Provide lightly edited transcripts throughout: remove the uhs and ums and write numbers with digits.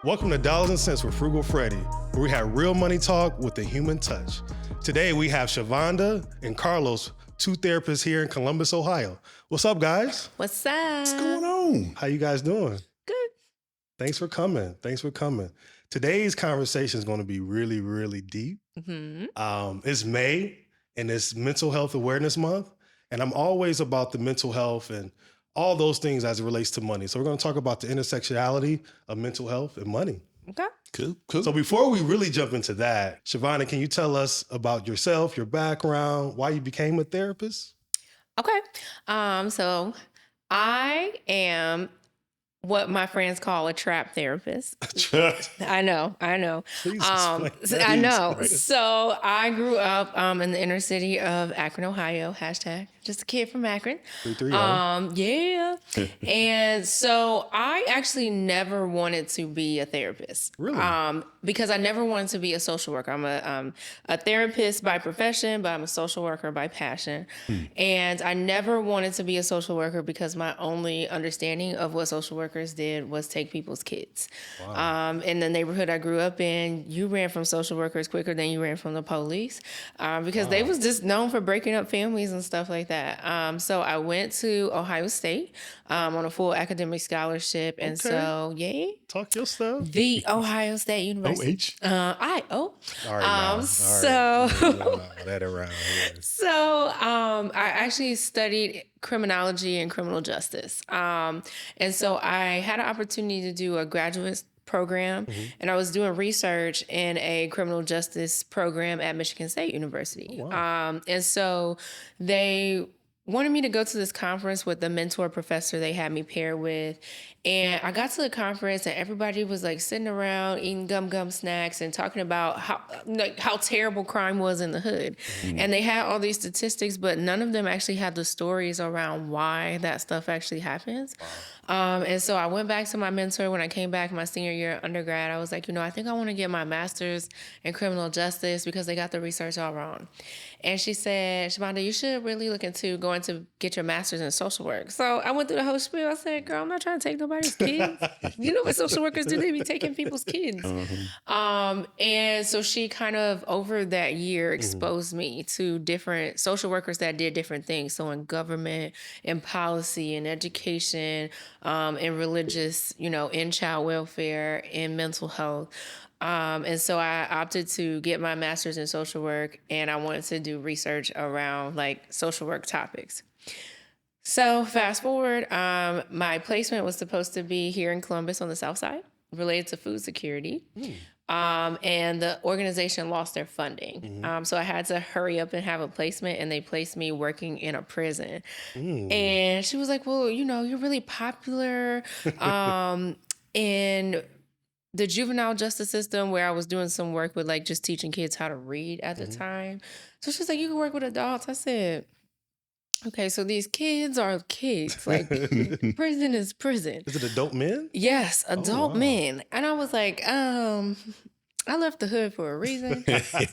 Welcome to Dollars and Cents with Frugal Freddy, where we have real money talk with a human touch. Today we have Shavonda and Carlos, two therapists here in Columbus, Ohio. What's up, guys? What's up? What's going on? How you guys doing? Good. Thanks for coming. Today's conversation is going to be really, really deep. It's May, and it's Mental Health Awareness Month, and I'm always about the mental health and all those things as it relates to money. So we're going to talk about the intersectionality of mental health and money. Okay. Cool. So before we really jump into that, Shavonda, can you tell us about yourself, your background, why you became a therapist? Okay. So I am what my friends call a trap therapist. I know. Please explain that. I know. So I grew up in the inner city of Akron, Ohio. # just a kid from Akron. 330. Yeah. And so I actually never wanted to be a therapist. Really? Because I never wanted to be a social worker. I'm a therapist by profession, but I'm a social worker by passion. And I never wanted to be a social worker because my only understanding of what social workers did was take people's kids. Wow. In the neighborhood I grew up in, you ran from social workers quicker than you ran from the police because they was just known for breaking up families and stuff like that. So I went to Ohio State on a full academic scholarship. And so, Talk your stuff. the Ohio State University. OH? I-O. All right, now. That around here. So I actually studied criminology and criminal justice. And so I had an opportunity to do a graduate program, and I was doing research in a criminal justice program at Michigan State University. Oh, wow. And so they wanted me to go to this conference with the mentor professor they had me pair with. And I got to the conference and everybody was like sitting around eating gum snacks and talking about how terrible crime was in the hood. And they had all these statistics, but none of them actually had the stories around why that stuff actually happens. And so I went back to my mentor when I came back my senior year of undergrad. I was like, I think I want to get my master's in criminal justice because they got the research all wrong. And she said, Shavonda, you should really look into going to get your master's in social work. So I went through the whole spiel. I said, girl, I'm not trying to take nobody's kids. You know what social workers do? They be taking people's kids. And so she kind of, over that year, exposed me to different social workers that did different things. So in government, in policy, in education, in religious, in child welfare, in mental health. And so I opted to get my master's in social work, and I wanted to do research around like social work topics. So fast forward, my placement was supposed to be here in Columbus on the South Side, related to food security. And the organization lost their funding. So I had to hurry up and have a placement, and they placed me working in a prison. And she was like, well, you're really popular in the juvenile justice system, where I was doing some work with like just teaching kids how to read at the time. So she's like, you can work with adults. I said, okay, so these kids are kids. Like prison is prison. Is it adult men? Yes, adult wow. men. And I was like, I left the hood for a reason.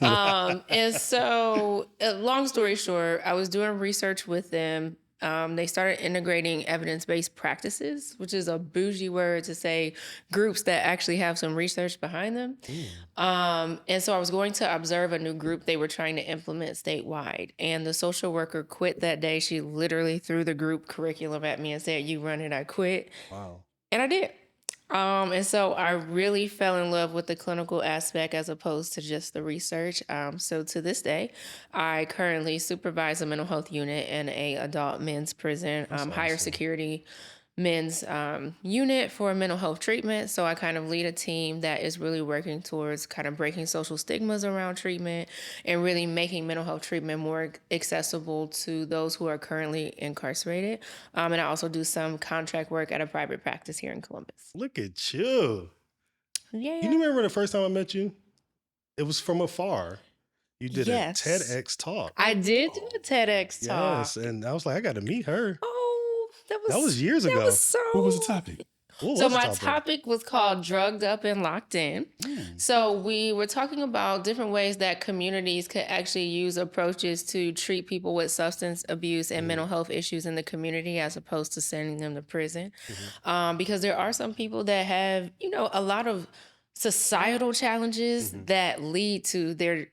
And so long story short, I was doing research with them. They started integrating evidence-based practices, which is a bougie word to say groups that actually have some research behind them. And so I was going to observe a new group they were trying to implement statewide. And the social worker quit that day. She literally threw the group curriculum at me and said, you run it, I quit. Wow. And I did. And so I really fell in love with the clinical aspect as opposed to just the research. So to this day, I currently supervise a mental health unit in a adult men's prison, higher security men's unit for mental health treatment. So I kind of lead a team that is really working towards kind of breaking social stigmas around treatment and really making mental health treatment more accessible to those who are currently incarcerated. And I also do some contract work at a private practice here in Columbus. Look at you. Yeah. You remember the first time I met you? It was from afar. You did a TEDx talk. I did do a TEDx talk. Yes, and I was like, I got to meet her. Oh, That was years ago. Was so... What was the topic? Ooh, So what's the my topic? topic was called Drugged Up and Locked In. So we were talking about different ways that communities could actually use approaches to treat people with substance abuse and mental health issues in the community as opposed to sending them to prison. Because there are some people that have, a lot of societal challenges that lead to their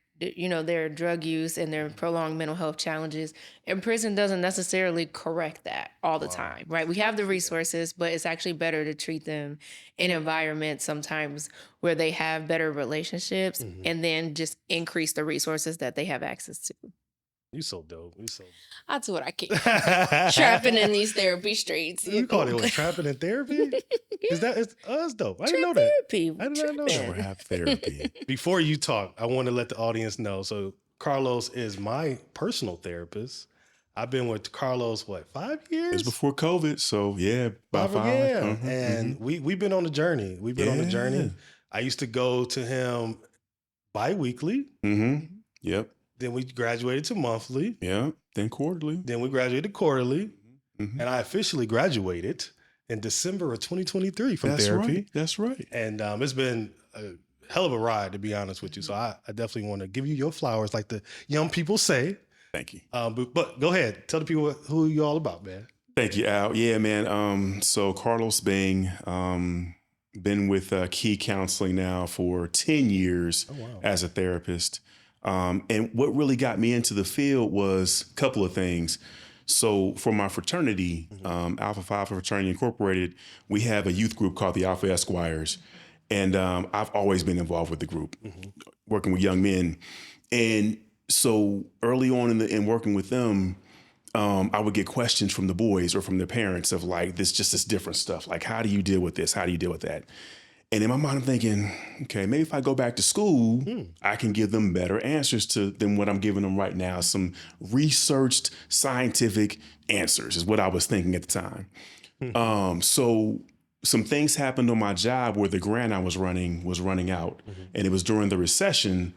drug use and their prolonged mental health challenges. And prison doesn't necessarily correct that all the time, right? We have the resources, but it's actually better to treat them in environments sometimes where they have better relationships and then just increase the resources that they have access to. You so dope. You so. I do what I can. Trapping in these therapy streets. You called it what? Trapping in therapy? Is that that's dope? I didn't know that. Therapy. I did not know that. Trap therapy. Before you talk, I want to let the audience know. So Carlos is my personal therapist. I've been with Carlos, 5 years? It's before COVID, so yeah, about 5. Yeah. And we've been on the journey. We've been on the journey. I used to go to him bi-weekly. Yep. Then we graduated to monthly. Yeah. Then quarterly. Then we graduated quarterly. And I officially graduated in December of 2023 from therapy. Right. That's right. And it's been a hell of a ride, to be honest with you. So I definitely want to give you your flowers, like the young people say. Thank you. But go ahead. Tell the people who you all about, man. Thank you, Al. Yeah, man. So Carlos Bing, been with Key Counseling now for 10 years as a therapist. And what really got me into the field was a couple of things. So for my fraternity, Alpha Phi Fraternity Incorporated, we have a youth group called the Alpha Esquires. And I've always been involved with the group, working with young men. And so early on in working with them, I would get questions from the boys or from their parents of like, this different stuff. Like, how do you deal with this? How do you deal with that? And in my mind, I'm thinking, okay, maybe if I go back to school, I can give them better answers than what I'm giving them right now. Some researched scientific answers is what I was thinking at the time. So some things happened on my job where the grant I was running out. And it was during the recession.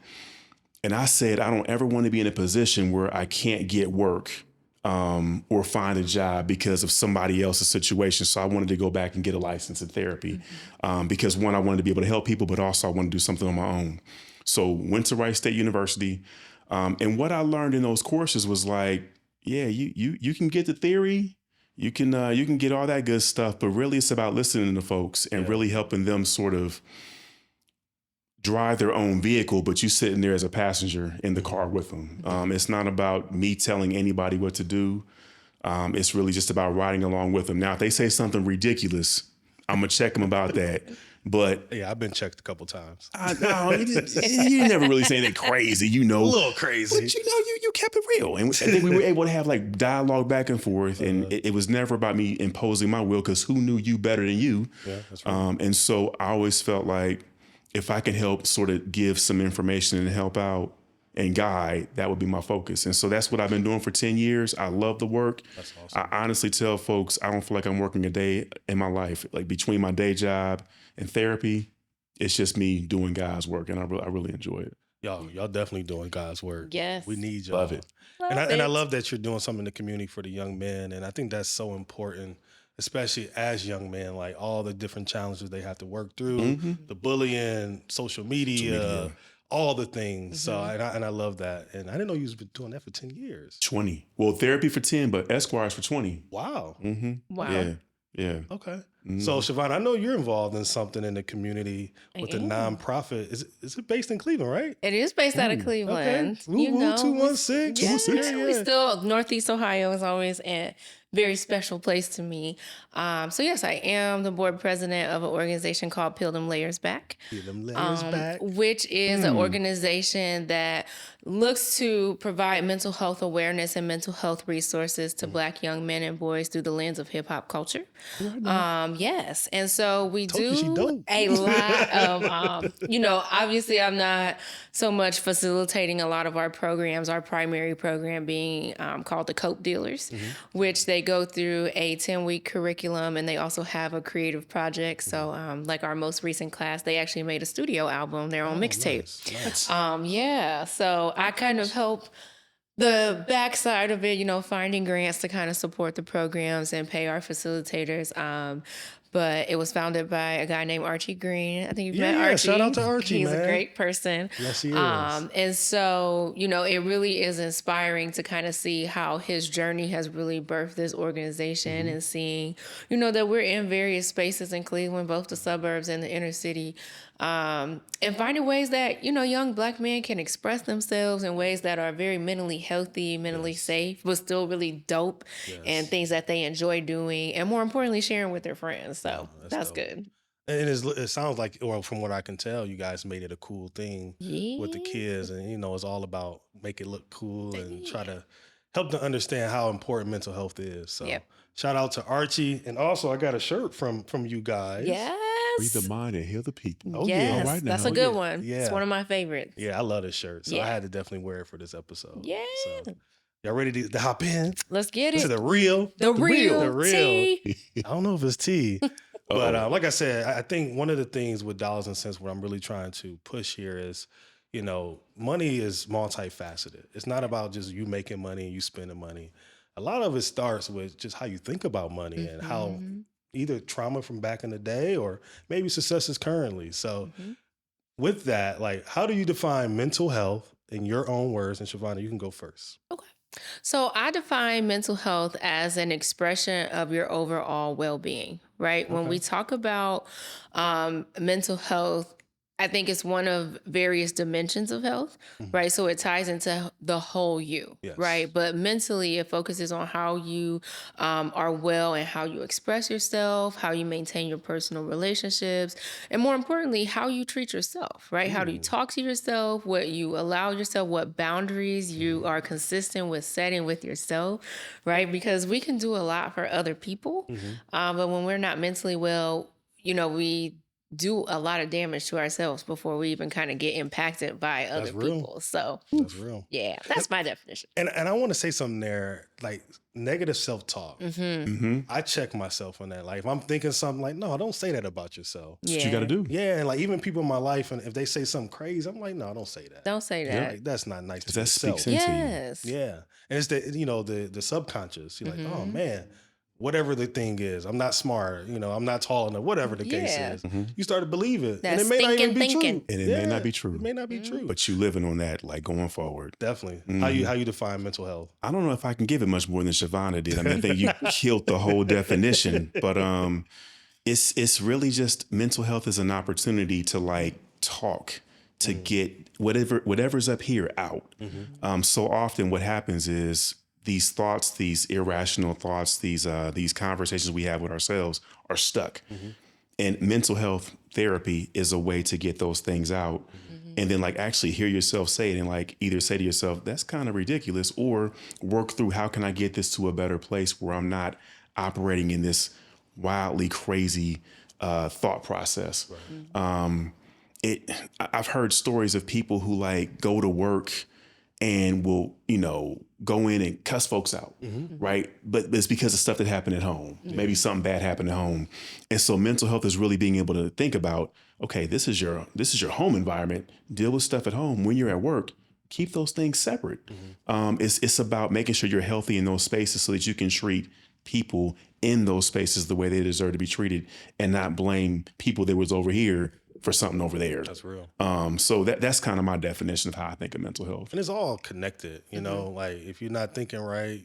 And I said, I don't ever want to be in a position where I can't get work or find a job because of somebody else's situation. So I wanted to go back and get a license in therapy because one, I wanted to be able to help people, but also I wanted to do something on my own. So went to Rice State University. And what I learned in those courses was like, yeah, you can get the theory, you can get all that good stuff, but really it's about listening to folks and really helping them sort of drive their own vehicle, but you sitting there as a passenger in the car with them. It's not about me telling anybody what to do. It's really just about riding along with them. Now, if they say something ridiculous, I'm gonna check them about that. But yeah, I've been checked a couple times. You never really say anything crazy, A little crazy. But you kept it real. And I think we were able to have like dialogue back and forth. And it was never about me imposing my will, because who knew you better than you? Yeah, that's right. And so I always felt like if I can help sort of give some information and help out and guide, that would be my focus. And so that's what I've been doing for 10 years. I love the work. That's awesome. I honestly tell folks, I don't feel like I'm working a day in my life. Like between my day job and therapy, it's just me doing God's work. And I really enjoy it. Y'all definitely doing God's work. Yes. We need y'all. Love it. And I love that you're doing something in the community for the young men. And I think that's so important, especially as young men, like all the different challenges they have to work through, the bullying, social media, all the things. So, and I love that. And I didn't know you was been doing that for 10 years. 20. Well, therapy for 10, but Esquires for 20. Wow. Wow. Yeah. Okay. So, Siobhan, I know you're involved in something in the community with a am. nonprofit. Is it based in Cleveland, right? It is based out of Cleveland. Okay. You know, 216. we still, Northeast Ohio is always a very special place to me. So yes, I am the board president of an organization called Peel Them Layers Back. Peel Them Layers Back. Which is an organization that looks to provide mental health awareness and mental health resources to Black young men and boys through the lens of hip hop culture. Yes. And so we Told you she do dope. a lot of, obviously I'm not so much facilitating a lot of our programs, our primary program being called the Cope Dealers, which they go through a 10-week curriculum, and they also have a creative project. So like our most recent class, they actually made a studio album, their own mixtape. Nice. So I kind of help the backside of it, finding grants to kind of support the programs and pay our facilitators. but it was founded by a guy named Archie Green. I think you've met Yeah, Archie. shout out to Archie, He's man. a great person. Yes, he is. And so, you know, it really is inspiring to kind of see how his journey has really birthed this organization and seeing, you know, that we're in various spaces in Cleveland, both the suburbs and the inner city, and finding ways that, you know, young Black men can express themselves in ways that are very mentally healthy, mentally safe, but still really dope, and things that they enjoy doing, and more importantly, sharing with their friends. So that's dope. good. And it sounds like, well, from what I can tell, you guys made it a cool thing with the kids. And, you know, it's all about make it look cool and try to help them understand how important mental health is. So shout out to Archie. And also, I got a shirt from you guys. Free the mind and heal the people. Oh, Yes, yeah. All right now. that's a good one. Yeah. It's one of my favorites. Yeah, I love this shirt. So I Yeah. had to definitely wear it for this episode. Yeah. So, y'all ready to hop in? Let's get To it. the real. The real tea. tea. I don't know if it's tea. But like I said, I think one of the things with dollars and cents, what I'm really trying to push here is, you know, money is multifaceted. It's not about just you making money and you spending money. A lot of it starts with just how you think about money and how either trauma from back in the day or maybe successes currently. So with that, like, how do you define mental health in your own words? And Shavonda, you can go first. Okay. So I define mental health as an expression of your overall well-being, right? When we talk about mental health, I think it's one of various dimensions of health, right? So it ties into the whole you, right? But mentally, it focuses on how you are well and how you express yourself, how you maintain your personal relationships, and more importantly, how you treat yourself, right? How do you talk to yourself, what you allow yourself, what boundaries you are consistent with setting with yourself, right? Because we can do a lot for other people, but when we're not mentally well, you know, we do a lot of damage to ourselves before we even kind of get impacted by other people. So That's real. yeah, that's my definition. And I want to say something there, like negative self-talk. I check myself on that. Like if I'm thinking something like, no, don't say that about yourself. That's what you got to do. Yeah, and like even people in my life, and if they say something crazy, I'm like, no, don't say that. Don't say that. Like, that's not nice to That yourself. speaks into you. Yes. Yeah, and it's the, you know, the subconscious. You're like, oh man, whatever the thing is, I'm not smart, you know, I'm not tall enough, whatever the case is. You start to believe it. That's and it may not even be thinking. true. And it may not be true. It may not be true. But you living on that, like going forward. Definitely. How you define mental health? I don't know if I can give it much more than Shavonda did. I mean, I think you killed the whole definition. But it's really just mental health is an opportunity to like talk, to get whatever's up here out. So often what happens is these thoughts, these irrational thoughts, these conversations we have with ourselves are stuck. And mental health therapy is a way to get those things out. And then like actually hear yourself say it and like either say to yourself, that's kind of ridiculous, or work through how can I get this to a better place where I'm not operating in this wildly crazy thought process. I've heard stories of people who like go to work and will, you know, go in and cuss folks out, right? But it's because of stuff that happened at home. Maybe something bad happened at home. And so mental health is really being able to think about, okay, this is your home environment. Deal with stuff at home. When you're at work, keep those things separate. It's about making sure you're healthy in those spaces so that you can treat people in those spaces the way they deserve to be treated and not blame people that was over here for something over there. That's real. So that's kind of my definition of how I think of mental health. And it's all connected, you know, like if you're not thinking right,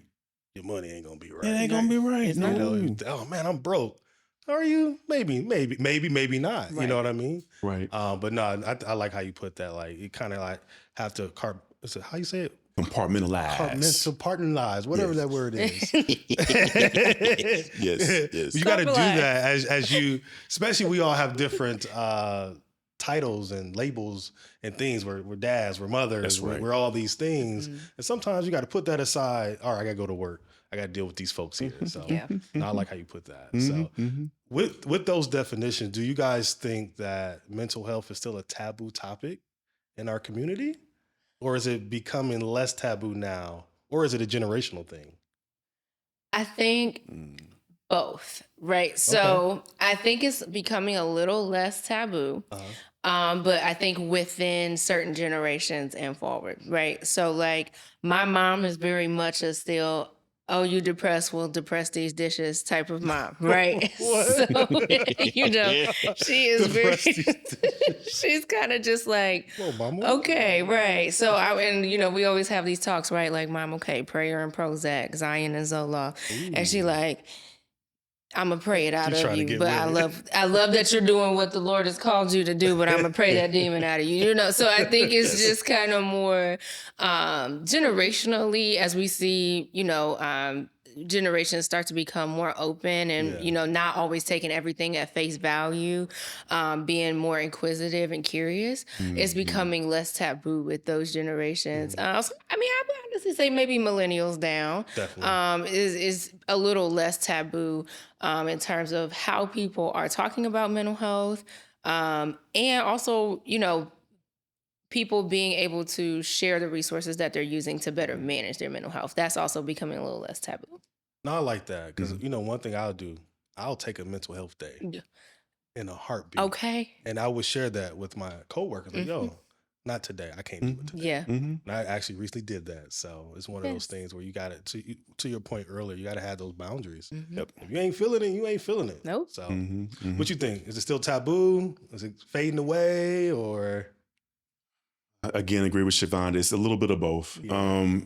your money ain't gonna be right. It ain't gonna be right. You know, oh man, I'm broke. Are you? Maybe not. Right. You know what I mean? Right. But no, I like how you put that. Like you kind of like have to how you say it? Compartmentalize, whatever that word is. Yes. You got to do that as you, especially we all have different titles and labels and things. We're dads, we're mothers, That's right. we're all these things. And sometimes you got to put that aside. All right, I got to go to work. I got to deal with these folks here. So no, I like how you put that. So with those definitions, do you guys think that mental health is still a taboo topic in our community? Or is it becoming less taboo now? Or is it a generational thing? I think both, right? So I think it's becoming a little less taboo, but I think within certain generations and forward, right? So like my mom is very much still oh, you depressed, well, depress these dishes type of mom, right? So, she is very, she's kind of just like, Whoa, mama. okay, right. So, we always have these talks, right? Like, mom, okay, prayer and Prozac, Zion and Zoloft. And she like, I'm gonna pray it out She's of trying to you, get but with I love that you're doing what the Lord has called you to do, but I'm gonna pray that demon out of you, So I think it's just kind of more generationally as we see, generations start to become more open and, not always taking everything at face value, being more inquisitive and curious. It's becoming less taboo with those generations. So, I would honestly say maybe millennials down Definitely. is a little less taboo in terms of how people are talking about mental health. And also, people being able to share the resources that they're using to better manage their mental health. That's also becoming a little less taboo. No, I like that because one thing I'll do, I'll take a mental health day in a heartbeat. Okay. And I would share that with my coworkers. Like, yo, not today. I can't do it today. Yeah. And I actually recently did that. So it's one of those things where you got to your point earlier, you got to have those boundaries. If you ain't feeling it, you ain't feeling it. Nope. So what you think? Is it still taboo? Is it fading away or? Again, agree with Shavonda. It's a little bit of both. Yeah.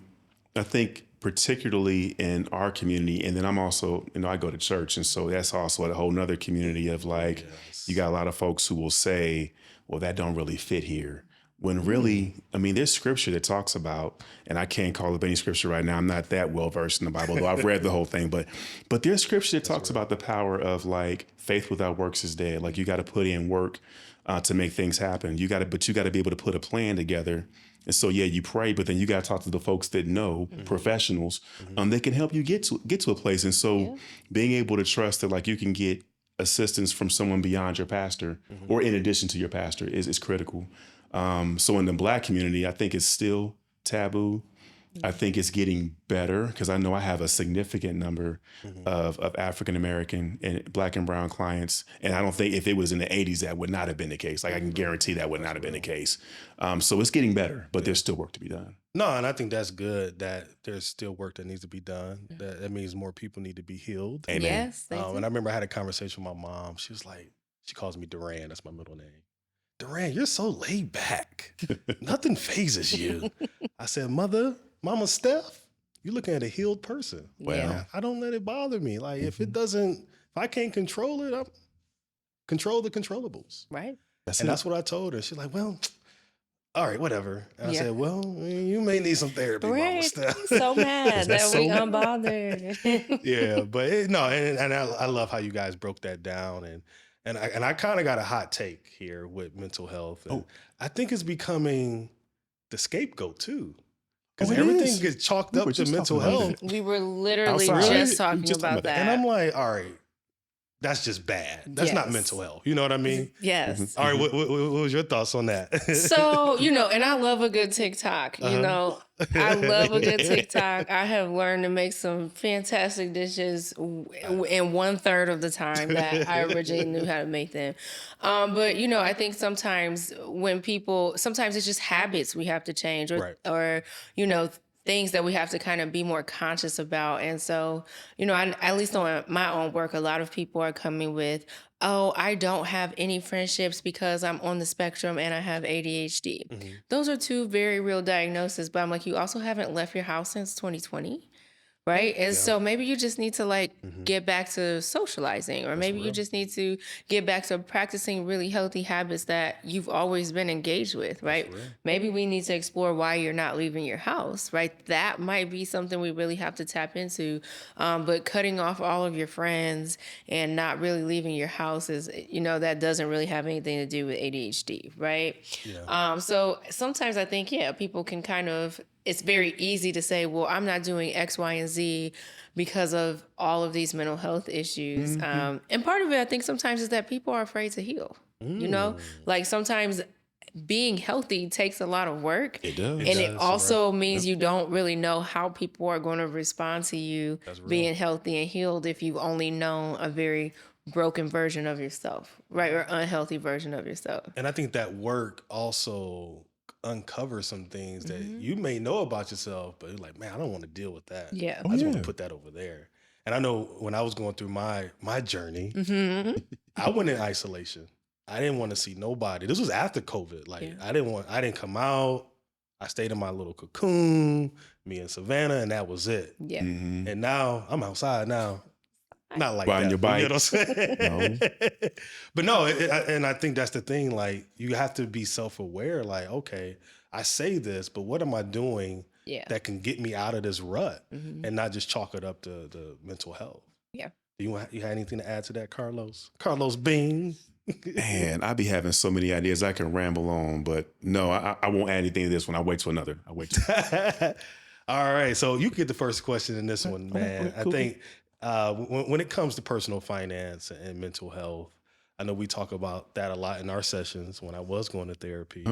I think particularly in our community, and then I'm also, I go to church. And so that's also a whole nother community of like, you got a lot of folks who will say, well, that don't really fit here. When really, there's scripture that talks about, and I can't call up any scripture right now. I'm not that well versed in the Bible, though I've read the whole thing. But there's scripture that talks about the power of like faith without works is dead. Like you got to put in work to make things happen. You got to be able to put a plan together. And so, you pray, but then you got to talk to the folks that know, professionals, that can help you get to a place. And so being able to trust that like you can get assistance from someone beyond your pastor or in addition to your pastor is critical. So in the Black community, I think it's still taboo. I think it's getting better because I know I have a significant number of African-American and Black and brown clients. And I don't think if it was in the 80s, that would not have been the case. Like I can guarantee that would not have been the case. So it's getting better, but there's still work to be done. No, and I think that's good that there's still work that needs to be done. That means more people need to be healed. Amen. Yes. And I remember I had a conversation with my mom. She was like, she calls me Duran. That's my middle name. Duran, you're so laid back. Nothing phases you. I said, Mama Steph, you're looking at a healed person. Well, I don't let it bother me. Like if I can't control it, I'm control the controllables. Right. That's what I told her. She's like, well, all right, whatever. And I said, well, you may need some therapy, Mama Steph. So mad that we unbothered. Yeah, but I love how you guys broke that down and I kind of got a hot take here with mental health. And I think it's becoming the scapegoat too. Because everything gets chalked up to mental health. We were literally Outside. just talking about that. And I'm like, all right, that's just bad. That's not mental health. You know what I mean? Yes. All right, what was your thoughts on that? So, and I love a good TikTok. I love a good TikTok. I have learned to make some fantastic dishes in 1/3 of the time that I originally knew how to make them. But, I think sometimes sometimes it's just habits we have to change or things that we have to kind of be more conscious about. And so, at least on my own work, a lot of people are coming with, oh, I don't have any friendships because I'm on the spectrum and I have ADHD. Those are two very real diagnoses. But I'm like, you also haven't left your house since 2020. Right. And so maybe you just need to get back to socializing, or maybe you just need to get back to practicing really healthy habits that you've always been engaged with. Right. Maybe we need to explore why you're not leaving your house. Right. That might be something we really have to tap into. But cutting off all of your friends and not really leaving your house is, that doesn't really have anything to do with ADHD. Right. Yeah. So sometimes I think, people can it's very easy to say, well, I'm not doing X, Y, and Z because of all of these mental health issues. And part of it, I think sometimes is that people are afraid to heal. Like sometimes being healthy takes a lot of work. It does. And it also means you don't really know how people are going to respond to you being healthy and healed if you've only known a very broken version of yourself, right? Or unhealthy version of yourself. And I think that work also uncover some things that you may know about yourself, but you're like, man, I don't want to deal with that. Yeah. I just want to put that over there. And I know when I was going through my journey, I went in isolation. I didn't want to see nobody. This was after COVID. Like I didn't come out. I stayed in my little cocoon, me and Savannah, and that was it. Yeah. And now I'm outside now. Not like Riding that. your bike. You know what I'm saying? No. But no, and I think that's the thing. Like you have to be self-aware. Like, okay, I say this, but what am I doing that can get me out of this rut and not just chalk it up to the mental health? Yeah. You have anything to add to that, Carlos? Carlos Bing. Man, I be having so many ideas I can ramble on, but no, I won't add anything to this one. I'll wait till another. All right. So you get the first question in this one, man. Cool. I think when it comes to personal finance and mental health, I know we talk about that a lot in our sessions when I was going to therapy.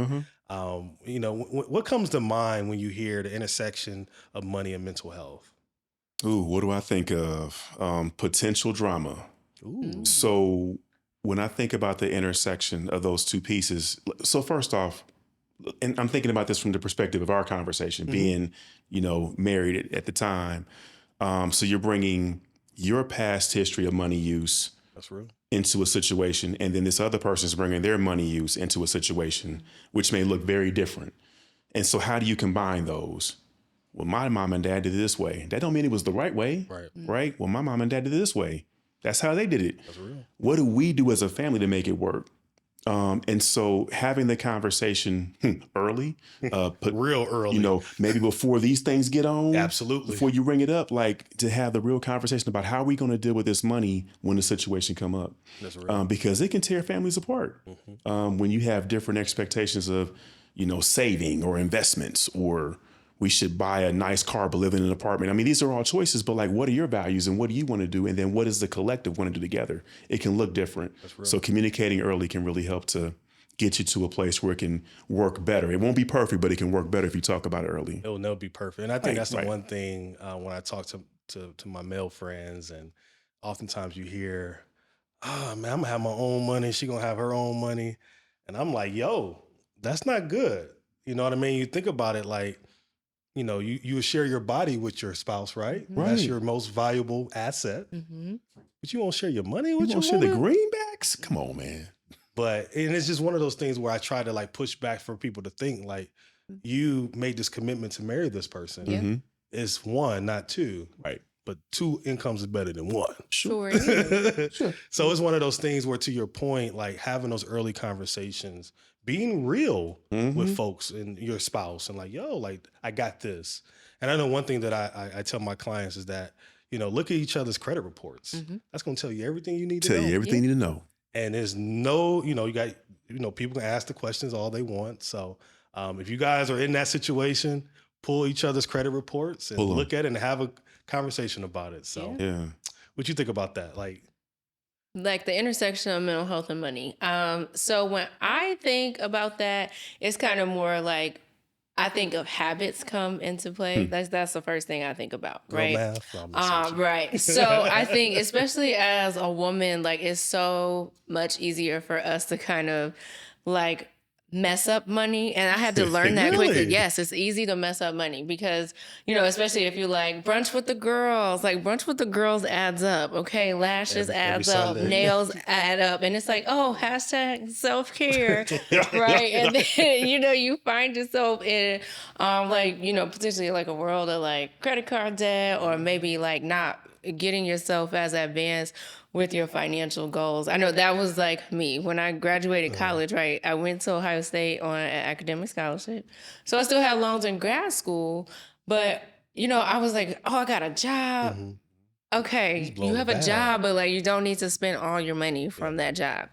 You know, what comes to mind when you hear the intersection of money and mental health? Ooh, what do I think of? Potential drama. Ooh. So when I think about the intersection of those two pieces, so first off, and I'm thinking about this from the perspective of our conversation, being, you know, married at the time. So you're bringing your past history of money use That's real. into a situation, and then this other person's bringing their money use into a situation, which may look very different. And so how do you combine those? Well, my mom and dad did it this way. That don't mean it was the right way, right? Well, my mom and dad did it this way. That's how they did it. That's real. What do we do as a family to make it work? And so having the conversation early, real early, you know, maybe before these things get on, absolutely, before you bring it up, like to have the real conversation about how are we going to deal with this money when the situation come up. That's real. Because it can tear families apart when you have different expectations of, you know, saving or investments, or we should buy a nice car but live in an apartment. I mean, these are all choices, but like, what are your values and what do you want to do? And then what does the collective want to do together? It can look different. So communicating early can really help to get you to a place where it can work better. It won't be perfect, but it can work better if you talk about it early. It will never be perfect. And I think that's the one thing when I talk to my male friends, and oftentimes you hear, oh man, I'm gonna have my own money. She gonna have her own money. And I'm like, yo, that's not good. You know what I mean? You think about it like, you know, you share your body with your spouse, right? That's your most valuable asset. But you won't share your money with your woman? You won't share the greenbacks? Come on, man. But, and it's just one of those things where I try to like push back for people to think like, you made this commitment to marry this person. It's one, not two. Right. But two incomes is better than one. Sure. So it's one of those things where, to your point, like having those early conversations, being real with folks and your spouse, and like, yo, like I got this. And I know one thing that I tell my clients is that, you know, look at each other's credit reports. That's going to tell you everything you need to know. Tell you everything you need to know. And there's no, you know, you got, you know, people can ask the questions all they want. So if you guys are in that situation, pull each other's credit reports and look at it and have a conversation about it. So what you think about that? Like the intersection of mental health and money. So when I think about that, it's kind of more like, I think of habits come into play. That's the first thing I think about, right? Right. So I think, especially as a woman, like it's so much easier for us to kind of like mess up money. And I had to learn that quickly. Yes, it's easy to mess up money because, you know, especially if you like brunch with the girls, like brunch with the girls adds up. Okay. Lashes adds up, nails add up. And it's like, oh, hashtag self-care. Right. And then, you know, you find yourself in like, you know, potentially like a world of like credit card debt, or maybe like not getting yourself as advanced with your financial goals. I know that was like me when I graduated college, right? I went to Ohio State on an academic scholarship. So I still had loans in grad school, but you know, I was like, oh, I got a job. Okay, you have a job, but like you don't need to spend all your money from that job.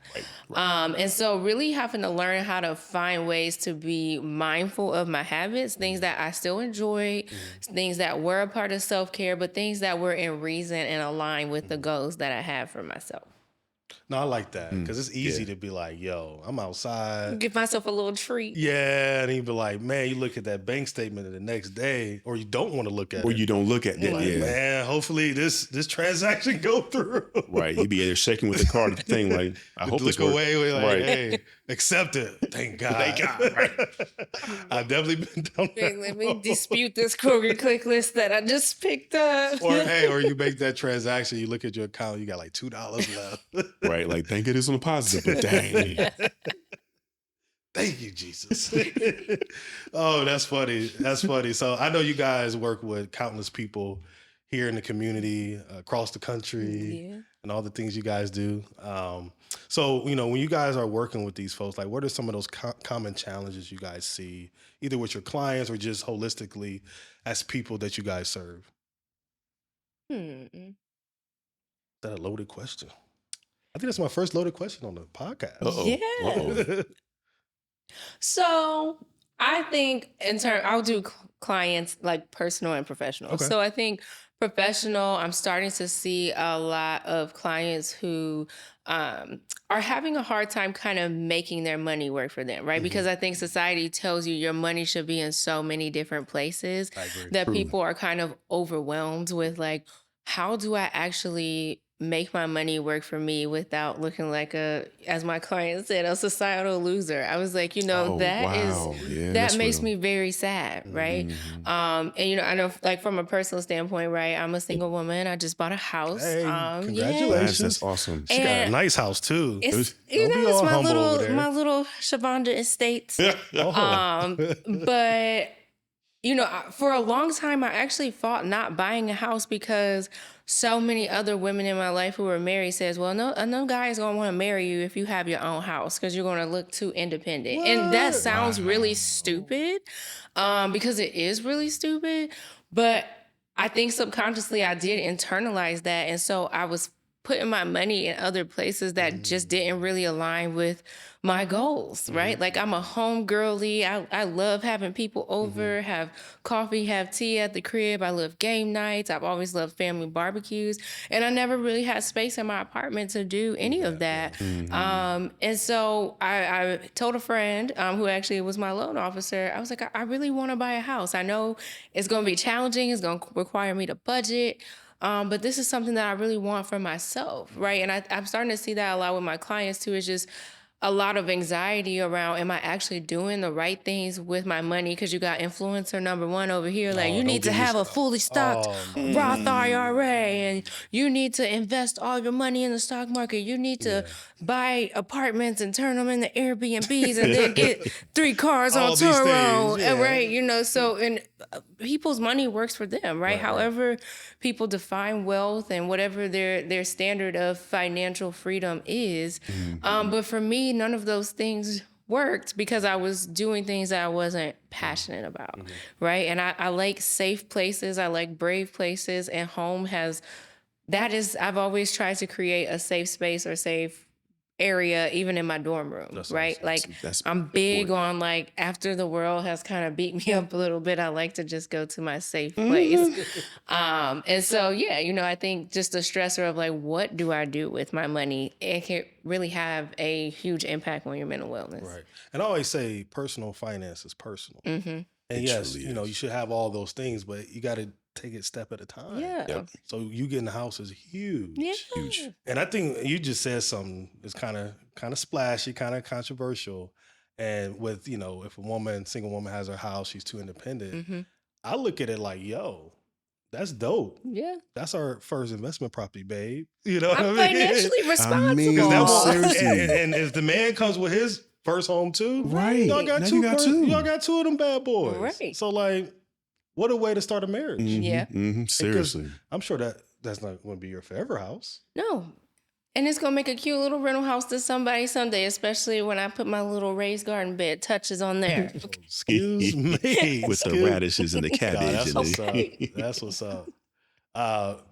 And so really having to learn how to find ways to be mindful of my habits, things that I still enjoy, things that were a part of self-care, but things that were in reason and aligned with the goals that I have for myself. No, I like that because it's easy to be like, yo, I'm outside. Give myself a little treat. Yeah. And you'd be like, man, you look at that bank statement the next day, or you don't want to look at it. Or you don't look at it. Like, man, hopefully this transaction go through. Right. You'd be there shaking with the card thing like, I hope look this works. away. We're like, Right. hey, accept it. Thank God. Thank God. Right. I've definitely been down Okay, that let me road. dispute this Kroger click list that I just picked up. Or you make that transaction, you look at your account, you got like $2 left. Right. Like, thank it is on the positive, but dang. Thank you, Jesus. Oh, that's funny. That's funny. So I know you guys work with countless people here in the community, across the country, and all the things you guys do. So, when you guys are working with these folks, like what are some of those common challenges you guys see, either with your clients or just holistically as people that you guys serve? Is that a loaded question? I think that's my first loaded question on the podcast. Yeah. So I think I'll do clients like personal and professional. Okay. So I think professional, I'm starting to see a lot of clients who are having a hard time kind of making their money work for them, right? Because I think society tells you your money should be in so many different places I agree. that people are kind of overwhelmed with like, how do I actually make my money work for me without looking like as my client said, a societal loser? I was like, that makes me very sad, right? And I know like from a personal standpoint, right? I'm a single woman. I just bought a house. Hey, Yeah. congratulations. That's awesome. She got a nice house too. It's Don't be all humble over there. my little Shavonda Estates. Oh. But for a long time, I actually fought not buying a house because so many other women in my life who were married says, well, no guy is going to want to marry you if you have your own house because you're going to look too independent. And that sounds really stupid because it is really stupid. But I think subconsciously I did internalize that. And so I was putting my money in other places that just didn't really align with my goals, right? Like I'm a home girly. I love having people over, have coffee, have tea at the crib. I love game nights. I've always loved family barbecues. And I never really had space in my apartment to do any of that. And so I told a friend who actually was my loan officer, I was like, I really want to buy a house. I know it's going to be challenging. It's going to require me to budget. But this is something that I really want for myself, right? And I'm starting to see that a lot with my clients too. It's just a lot of anxiety around, am I actually doing the right things with my money? Because you got influencer number one over here. Like, you need to have a fully stocked Roth IRA, and you need to invest all your money in the stock market. You need to buy apartments and turn them into Airbnbs and then get 3 cars on Turo. Right? So, and people's money works for them, right? However people define wealth and whatever their standard of financial freedom is. But for me, none of those things worked because I was doing things that I wasn't passionate about, right? And I like safe places. I like brave places. And home I've always tried to create a safe space or safe area, even in my dorm room, right? That's I'm big on like, after the world has kind of beat me up a little bit, I like to just go to my safe place. And so, I think just the stressor of like, what do I do with my money? It can really have a huge impact on your mental wellness. Right. And I always say personal finance is personal. And yes, you should have all those things, but you got to take it step at a time. Yeah. So you getting a house is huge. Yeah. Huge. And I think you just said something that's kind of splashy, kind of controversial. And with, if a single woman has her house, she's too independent. I look at it like, yo, that's dope. Yeah. That's our first investment property, babe. You know what I'm I mean? financially responsible. Seriously. And if the man comes with his first home too, Right. y'all got Now two. you got two. Y'all got 2 of them bad boys. Right. So like, what a way to start a marriage. Yeah. Seriously. I'm sure that's not going to be your forever house. No. And it's going to make a cute little rental house to somebody someday, especially when I put my little raised garden bed touches on there. Excuse me. With the radishes and the cabbage. That's what's up.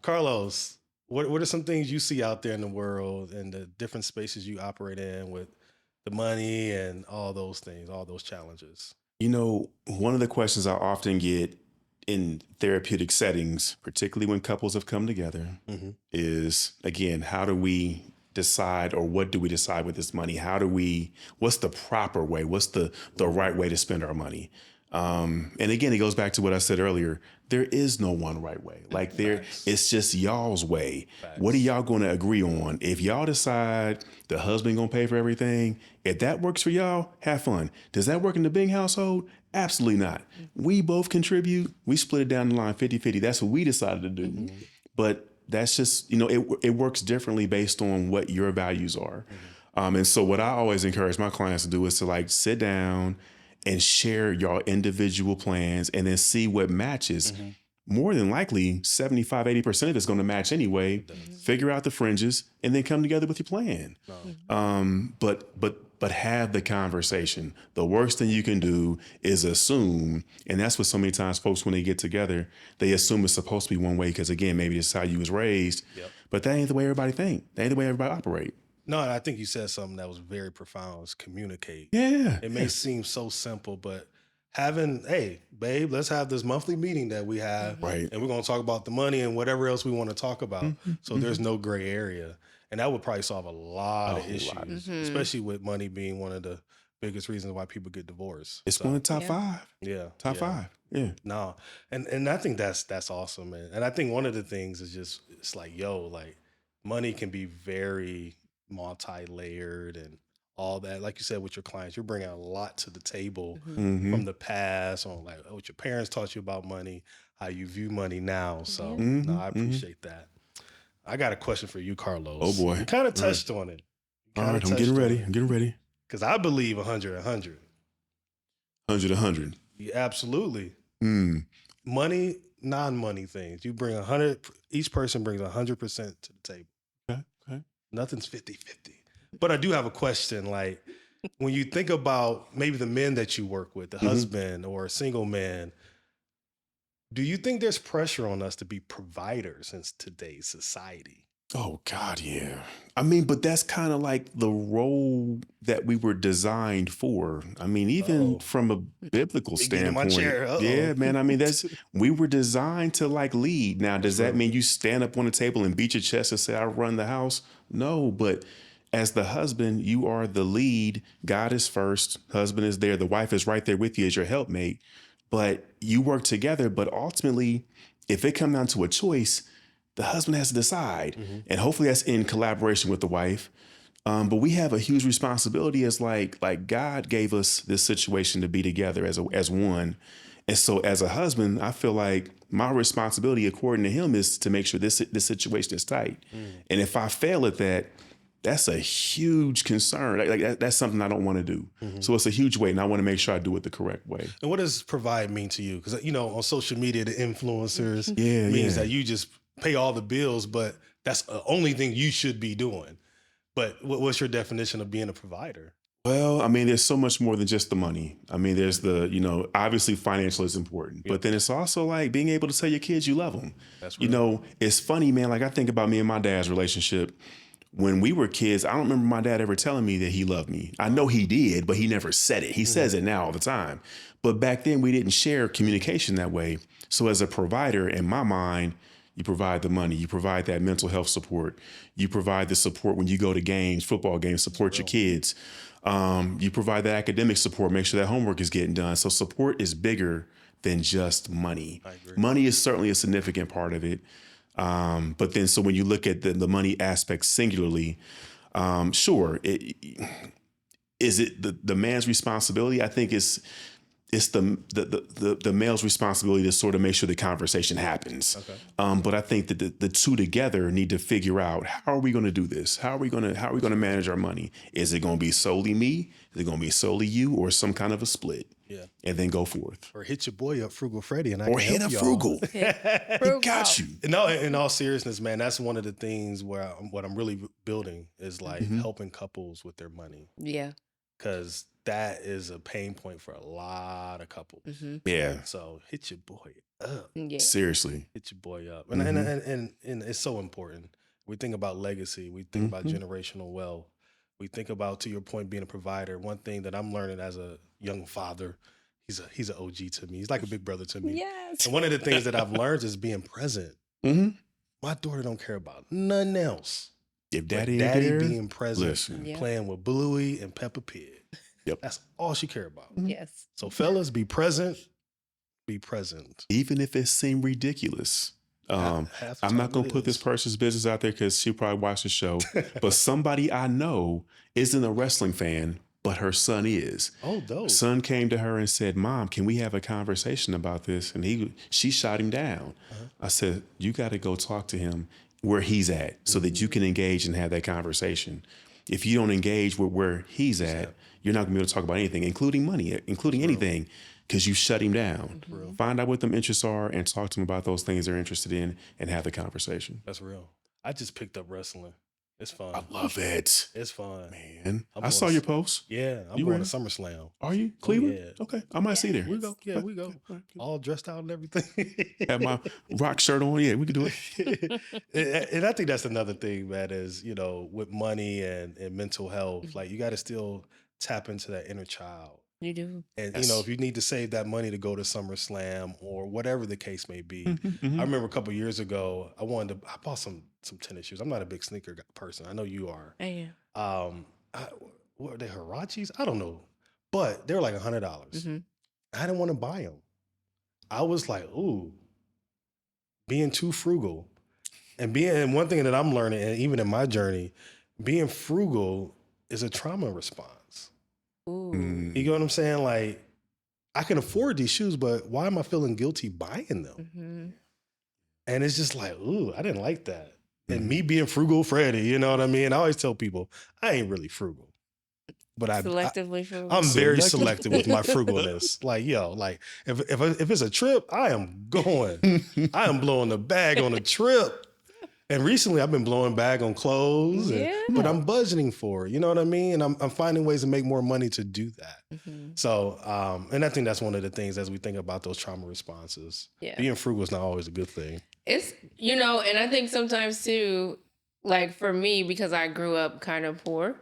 Carlos, what are some things you see out there in the world and the different spaces you operate in with the money and all those things, all those challenges? One of the questions I often get in therapeutic settings, particularly when couples have come together, is, again, how do we decide, or what do we decide with this money? What's the proper way? What's the right way to spend our money? And again, it goes back to what I said earlier. There is no one right way. Like it's just y'all's way. Facts. What are y'all going to agree on? If y'all decide the husband going to pay for everything, if that works for y'all, have fun. Does that work in the Bing household? Absolutely not. We both contribute. We split it down the line 50-50. That's what we decided to do. But that's just, it works differently based on what your values are. And so what I always encourage my clients to do is to like sit down and share your individual plans and then see what matches. More than likely, 75, 80% of it's going to match anyway. Figure out the fringes and then come together with your plan. But have the conversation. The worst thing you can do is assume, and that's what so many times folks, when they get together, they assume it's supposed to be one way because, again, maybe it's how you was raised. But that ain't the way everybody think. That ain't the way everybody operate. No, and I think you said something that was very profound, was communicate. Yeah. It may seem so simple, but having, hey, babe, let's have this monthly meeting that we have. Right. And we're going to talk about the money and whatever else we want to talk about. So there's no gray area. And that would probably solve a lot of issues, especially with money being one of the biggest reasons why people get divorced. It's one of the top five. Yeah. Top five. Yeah. No. And I think that's awesome, man. And I think one of the things is just, it's like, like money can be very multi-layered and all that. Like you said, with your clients, you're bringing a lot to the table from the past on like what your parents taught you about money, how you view money now. So no, I appreciate that. I got a question for you, Carlos. Oh boy. You kind of touched on it. All right, I'm getting ready. Because I believe 100, 100. 100, 100. Yeah, absolutely. Money, non-money things. You bring 100, each person brings 100% to the table. Okay. Nothing's 50-50. But I do have a question. Like, when you think about maybe the men that you work with, the husband or a single man, do you think there's pressure on us to be providers in today's society? Oh, God, yeah. I mean, but that's kind of like the role that we were designed for. I mean, even from a biblical standpoint. Yeah, man. I mean, we were designed to like lead. Now, does that mean you stand up on the table and beat your chest and say, I run the house? No, but as the husband, you are the lead. God is first. Husband is there. The wife is right there with you as your helpmate. But you work together. But ultimately, if it comes down to a choice, the husband has to decide. And hopefully that's in collaboration with the wife. But we have a huge responsibility as like God gave us this situation to be together as one. And so as a husband, I feel like my responsibility, according to him, is to make sure this situation is tight. And if I fail at that, that's a huge concern. Like that's something I don't want to do. So it's a huge weight, and I want to make sure I do it the correct way. And what does provide mean to you? Because, on social media, the influencers means that you just pay all the bills, but that's the only thing you should be doing. But what's your definition of being a provider? Well, I mean, there's so much more than just the money. I mean, there's obviously financial is important, but then it's also like being able to tell your kids you love them. That's right. It's funny, man. Like I think about me and my dad's relationship. When we were kids, I don't remember my dad ever telling me that he loved me. I know he did, but he never said it. He says it now all the time. But back then we didn't share communication that way. So as a provider, in my mind, you provide the money, you provide that mental health support, you provide the support when you go to games, football games, support your kids. You provide the academic support, make sure that homework is getting done. So support is bigger than just money. Money is certainly a significant part of it. But then, so when you look at the money aspect singularly, sure, is it the man's responsibility? I think it's the male's responsibility to sort of make sure the conversation happens. But I think that the two together need to figure out, how are we going to do this? How are we going to manage our money? Is it going to be solely me? Is it going to be solely you, or some kind of a split? Yeah. And then go forth. Or hit your boy up, Frugal Freddy, and or hit a Frugal. He got you. No, in all seriousness, man, that's one of the things where what I'm really building is like helping couples with their money. Yeah. Because that is a pain point for a lot of couples. Yeah. So hit your boy up. Yeah. Seriously. Hit your boy up. And it's so important. We think about legacy. We think about generational wealth. We think about, to your point, being a provider. One thing that I'm learning as a young father, he's an OG to me. He's like a big brother to me. Yes. And one of the things that I've learned is being present. My daughter don't care about nothing else If But daddy ain't daddy there, being present, listen. Yeah. playing with Bluey and Peppa Pig. Yep. That's all she care about. Yes. So fellas, be present. Be present. Even if it seemed ridiculous. Half the I'm not time going it to put this is. person's business out there because she probably watched the show, but somebody I know isn't a wrestling fan, but her son is. Oh, dope. Son came to her and said, "Mom, can we have a conversation about this?" And she shot him down. I said, "You got to go talk to him where he's at so that you can engage and have that conversation. If you don't engage with where he's at, you're not going to be able to talk about anything, including money, including anything, because you shut him down. Find out what them interests are and talk to him about those things they're interested in and have the conversation." That's real. I just picked up wrestling. It's fun. I love it. It's fun. Man, I'm I going saw to- your post. Yeah, I'm You going were? to SummerSlam. Are you Cleveland? yeah. Okay, I might see there. We go. Yeah, we go. All dressed out and everything. Have my rock shirt on. Yeah, we can do it. and I think that's another thing, man, is, with money and mental health, like you got to still tap into that inner child. You do. And, Yes. if you need to save that money to go to SummerSlam or whatever the case may be. Mhm. I remember a couple years ago, I bought some tennis shoes. I'm not a big sneaker person. I know you are. I am. What are they, Hirachis? I don't know. But they were like $100. Mhm. I didn't want to buy them. I was like, ooh, being too frugal. And one thing that I'm learning, and even in my journey, being frugal is a trauma response. Ooh. Mm. You get what I'm saying? Like, I can afford these shoes, but why am I feeling guilty buying them? Mhm. And it's just like, ooh, I didn't like that. And me being Frugal Freddy, you know what I mean? I always tell people, I ain't really frugal. But Selectively frugal. I'm very selective with my frugalness. Like, if it's a trip, I am going. I am blowing the bag on a trip. And recently I've been blowing bag on clothes, but I'm budgeting for it. You know what I mean? And I'm finding ways to make more money to do that. Mhm. So, and I think that's one of the things as we think about those trauma responses. Yeah. Being frugal is not always a good thing. It's, and I think sometimes too, like for me, because I grew up kind of poor,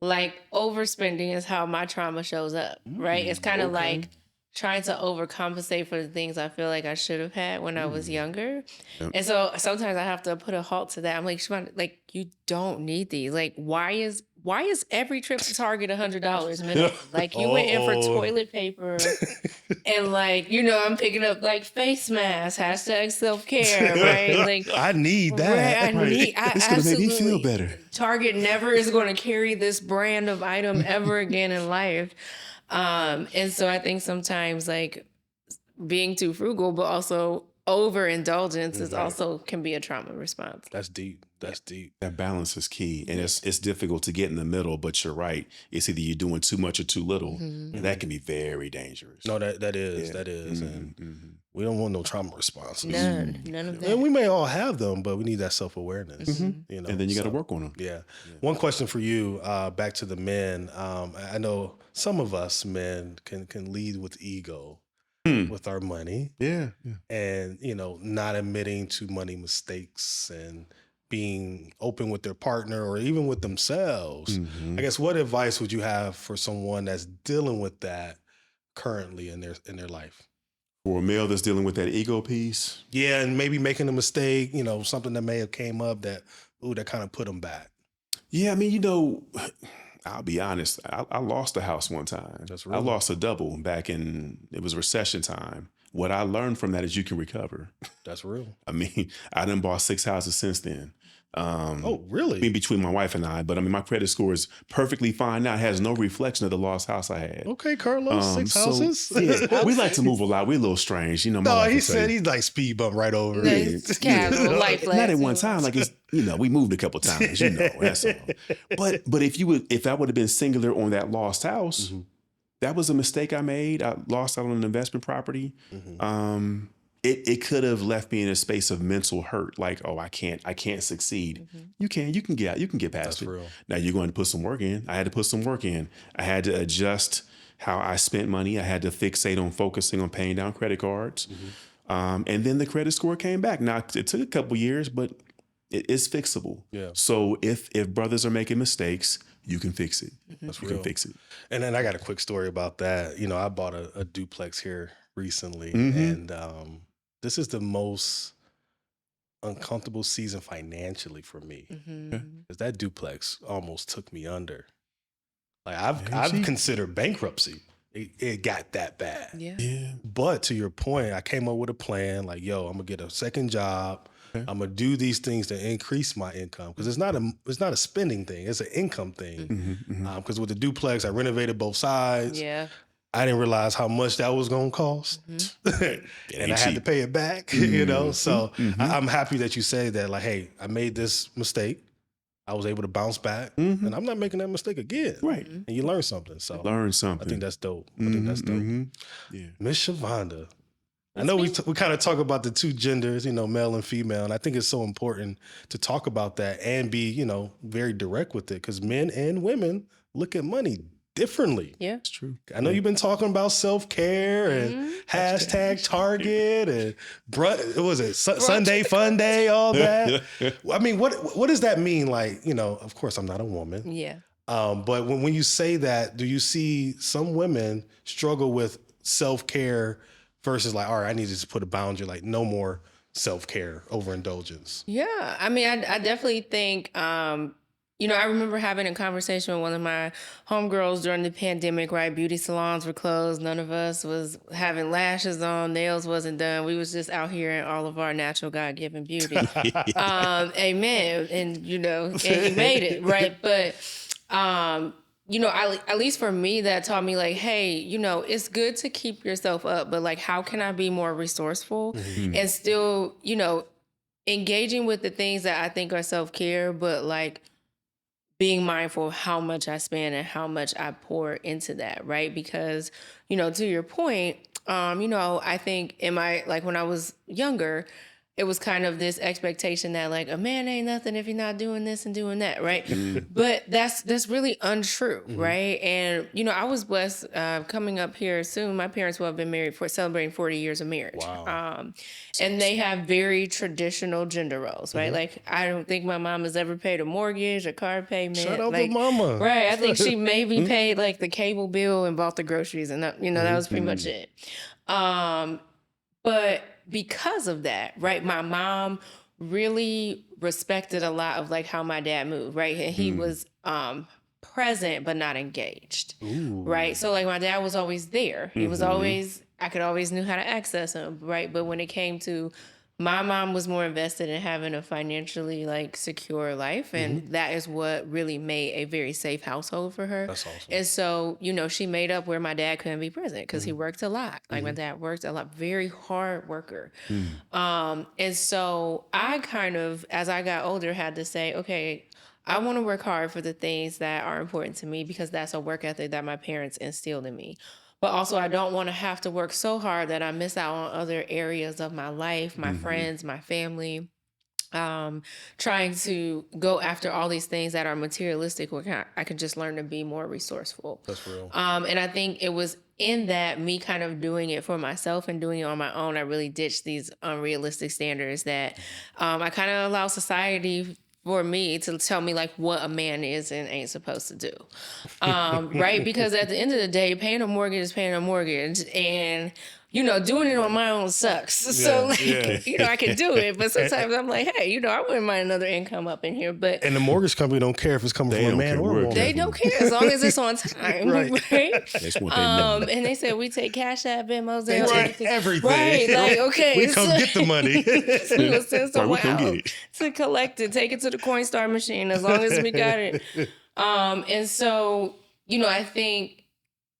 like overspending is how my trauma shows up, right? It's kind of like trying to overcompensate for the things I feel like I should have had when I was younger. Yep. And so sometimes I have to put a halt to that. I'm like, Shavonda, like, you don't need these. Like, why is every trip to Target $100 minimum? Like, you went in for toilet paper and like, I'm picking up like face masks, #self-care, right? Like, I need that. Right, It's going to make me feel absolutely. better. Target never is going to carry this brand of item ever again in life. And so I think sometimes like being too frugal, but also overindulgence is also can be a trauma response. That's deep. That's deep. That balance is key. And it's difficult to get in the middle, but you're right. It's either you're doing too much or too little. And that can be very dangerous. No, that is. Yeah. That is. Mhm, And we don't want no trauma responses. None of that. And we may all have them, but we need that self-awareness. And then you got to work on them. Yeah. One question for you, back to the men. I know some of us men can lead with ego with our money Yeah. and, not admitting to money mistakes and being open with their partner or even with themselves. I guess what advice would you have for someone that's dealing with that currently in their life? For a male that's dealing with that ego piece. Yeah, and maybe making a mistake, something that may have came up that kind of put them back. Yeah, I mean, I'll be honest. I lost a house one time. That's I real. lost a double back it was recession time. What I learned from that is you can recover. That's real. I mean, I done bought 6 houses since then. Oh, really? In between my wife and I, but I mean, my credit score is perfectly fine now. It has no reflection of the lost house I had. Okay, Carlos, 6 houses. Yeah, we like to move a lot. We're a little strange, my No, wife he would say. said he'd like speed bump right over Yeah, it. it's casual life Not at lesson. one time, like it's we moved a couple times, that's all. But if I would have been singular on that lost house, that was a mistake I made. I lost out on an investment property. It could have left me in a space of mental hurt, like, oh, I can't succeed. You can get past That's it. real. Now you're going to put some work in. I had to put some work in. I had to adjust how I spent money. I had to fixate on focusing on paying down credit cards. And then the credit score came back. Now it took a couple years, but it's fixable. Yeah. So if brothers are making mistakes, you can fix it. That's You real. can fix it. And then I got a quick story about that. I bought a duplex here recently, and this is the most uncomfortable season financially for me. Mm-hmm. Because that duplex almost took me under. Like Yeah, I've considered bankruptcy. It got that bad. Yeah. Yeah. But to your point, I came up with a plan. Like, yo, I'm gonna get a second job. Okay. I'm gonna do these things to increase my income because it's not a spending thing. It's an income thing. Mm-hmm. Because with the duplex, I renovated both sides. Yeah. I didn't realize how much that was gonna cost, and I had to pay it back. You know, so I'm happy that you say that. Like, hey, I made this mistake. I was able to bounce back, and I'm not making that mistake again. Right. And you learn something. So Learn something. I think that's dope. I think that's dope. Yeah. Miss Shavonda. I know we kind of talk about the two genders, you know, male and female, and I think it's so important to talk about that and be, you know, very direct with it because men and women look at money differently. Yeah. It's true. I know you've been talking about self-care and hashtag Target and what was it, Sunday Fun Day, all that. I mean, what does that mean? Like, you know, of course I'm not a woman. Yeah. But when you say that, do you see some women struggle with self-care versus like, all right, I need to just put a boundary, like no more self-care, overindulgence? Yeah. I mean, I definitely think, you know, I remember having a conversation with one of my homegirls during the pandemic, right? Beauty salons were closed. None of us was having lashes on. Nails wasn't done. We was just out here in all of our natural God-given beauty. Amen. And, you know, and you made it, right? But, you know, at least for me, that taught me like, hey, you know, it's good to keep yourself up, but like, how can I be more resourceful and still, you know, engaging with the things that I think are self-care, but like being mindful of how much I spend and how much I pour into that, right? Because, you know, to your point, you know, I think like when I was younger, it was kind of this expectation that like a man ain't nothing if you're not doing this and doing that, right? But that's really untrue, right? And you know, I was blessed coming up here soon. My parents will have been married celebrating 40 years of marriage. Wow. And they have very traditional gender roles, right? Like I don't think my mom has ever paid a mortgage, a car payment. Shut up like, with mama. Right. I think she maybe paid like the cable bill and bought the groceries, and that, you know, that was pretty much it. But because of that, right, my mom really respected a lot of like how my dad moved, right? And he was present but not engaged, right? So like my dad was always there. He was always, I could always knew how to access him, right? But when it came to my mom was more invested in having a financially like secure life. And that is what really made a very safe household for her. That's awesome. And so, you know, she made up where my dad couldn't be present because he worked a lot. Like my dad worked a lot, very hard worker. And so I kind of, as I got older, had to say, okay, I want to work hard for the things that are important to me because that's a work ethic that my parents instilled in me. But also, I don't want to have to work so hard that I miss out on other areas of my life, my friends, my family, trying to go after all these things that are materialistic where I could just learn to be more resourceful. That's real. And I think it was in that, me kind of doing it for myself and doing it on my own, I really ditched these unrealistic standards that I kind of allow society for me to tell me like what a man is and ain't supposed to do. Right? Because at the end of the day, paying a mortgage is paying a mortgage, and you know, doing it on my own sucks. So like, you know, I can do it, but sometimes I'm like, hey, you know, I wouldn't mind another income up in here. But And the mortgage company don't care if it's coming from a man or a woman. they don't care as long as it's on time, right? That's what they know. And they said we take Cash App, Venmo, They Zelle, take everything. Right? Like, okay, We come get the money. so we will send someone come get out it. to collect it, take it to the Coinstar machine as long as we got it. And so, you know, I think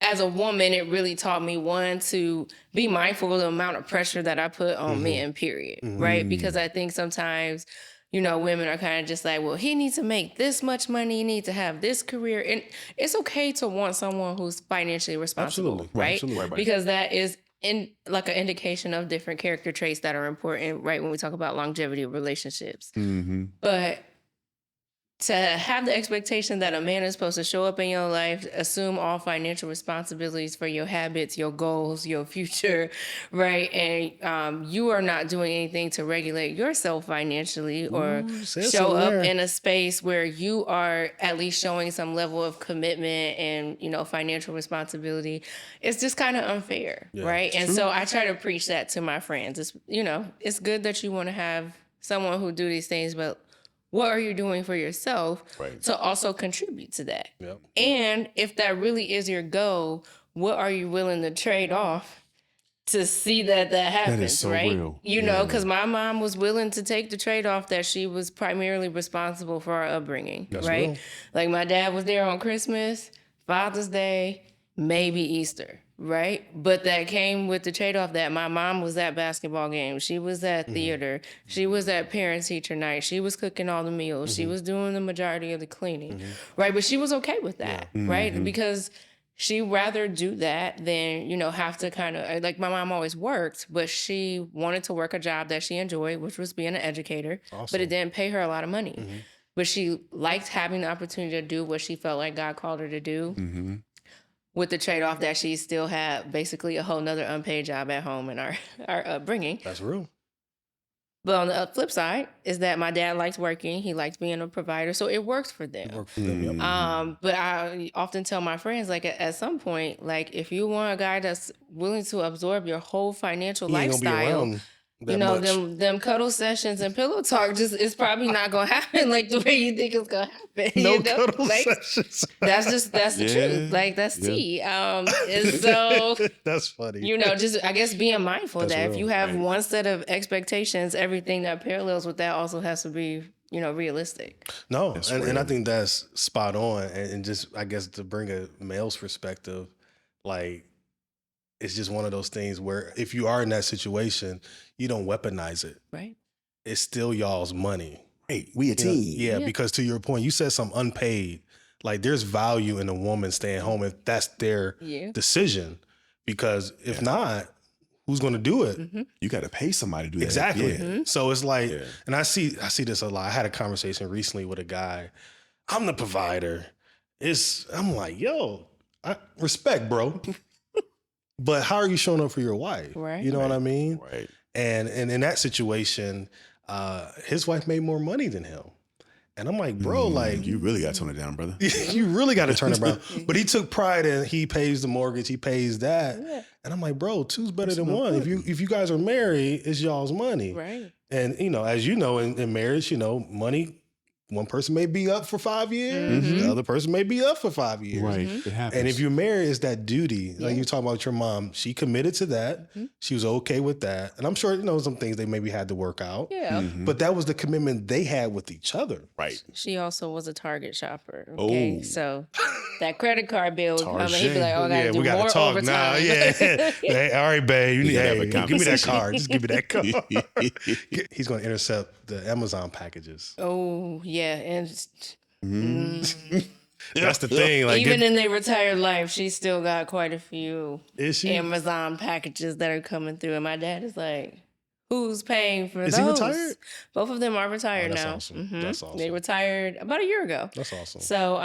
as a woman, it really taught me, one, to be mindful of the amount of pressure that I put on men, period, right? Because I think sometimes, you know, women are kind of just like, well, he needs to make this much money, he needs to have this career. And it's okay to want someone who's financially responsible, Absolutely. right? Absolutely. Right. Because that is like an indication of different character traits that are important, right? When we talk about longevity of relationships. But to have the expectation that a man is supposed to show up in your life, assume all financial responsibilities for your habits, your goals, your future, right? And you are not doing anything to regulate yourself financially or show up in a space where you are at least showing some level of commitment and, you know, financial responsibility. It's just kind of unfair, right? And so I try to preach that to my friends. It's, you know, it's good that you want to have someone who do these things, but what are you doing for yourself Right. to also contribute to that? Yep. And if that really is your goal, what are you willing to trade off to see that happens, so right? real. You know, because my mom was willing to take the trade-off that she was primarily responsible for our upbringing, That's right? real. Like my dad was there on Christmas, Father's Day, maybe Easter, right? But that came with the trade-off that my mom was at basketball games. She was at theater. She was at parent-teacher night. She was cooking all the meals. She was doing the majority of the cleaning, right? But she was okay with that, right? Because she rather do that than, you know, have to kind of, like my mom always worked, but she wanted to work a job that she enjoyed, which was being an educator, but it didn't pay her a lot of money. But she liked having the opportunity to do what she felt like God called her to do, with the trade-off that she still had basically a whole nother unpaid job at home in our upbringing. That's real. But on the flip side is that my dad liked working. He liked being a provider. So it worked for them. Work for them. Yep. But I often tell my friends, like at some point, like if you want a guy that's willing to absorb your whole financial He ain't gonna be lifestyle, around that you know, much. them cuddle sessions and pillow talk just it's probably not gonna happen like the way you think it's gonna happen. No you know? cuddle Like, sessions. that's the Yeah. truth. Like that's tea. And so That's funny. you know, just I guess being mindful That's that if real. you have one set of expectations, everything that parallels with that also has to be, you know, realistic. No, That's and I real. think that's spot on. And just, I guess, to bring a male's perspective, like, it's just one of those things where if you are in that situation, you don't weaponize it. Right. It's still y'all's money. Hey, we a You know? team. Yeah, Yeah. because to your point, you said some unpaid. Like, there's value in a woman staying home if that's their Yeah. decision. Because if not, who's going to do it? You got to pay somebody to do that. Exactly. Yeah. So it's like, Yeah. and I see this a lot. I had a conversation recently with a guy. I'm the provider. I'm like, yo, respect, bro. But how are you showing up for your wife? Right. You know what I mean? Right. And in that situation, his wife made more money than him. And I'm like, bro, like You really got to tone it down, brother. you really got to turn it around. But he took pride in he pays the mortgage, he pays that. Yeah. And I'm like, bro, two's better than one. If you guys are married, it's y'all's money. Right. And you know, as you know, in marriage, you know, money, one person may be up for 5 years, the other person may be up for 5 years. Right. It happens. And if you're married, it's that duty. Like you talking about your mom, she committed to that. She was okay with that. And I'm sure, you know, some things they maybe had to work out. Yeah. But that was the commitment they had with each other. Right. She also was a Target shopper. Okay. Oh. So that credit card bill, he'd be like, oh, I gotta Yeah, do we gotta more talk overtime. now. Yeah. Hey, all right, babe. You need, gotta have hey, a give me that conversation. card. Just give me that card. He's going to intercept the Amazon packages. Oh, yeah. And That's the thing. Like, even in their retired life, she still got quite a few is she? Amazon packages that are coming through. And my dad is like, who's paying for Is those? he retired? Both of them are retired that's now. awesome. Mhm. That's awesome. They retired about a year ago. That's awesome. So,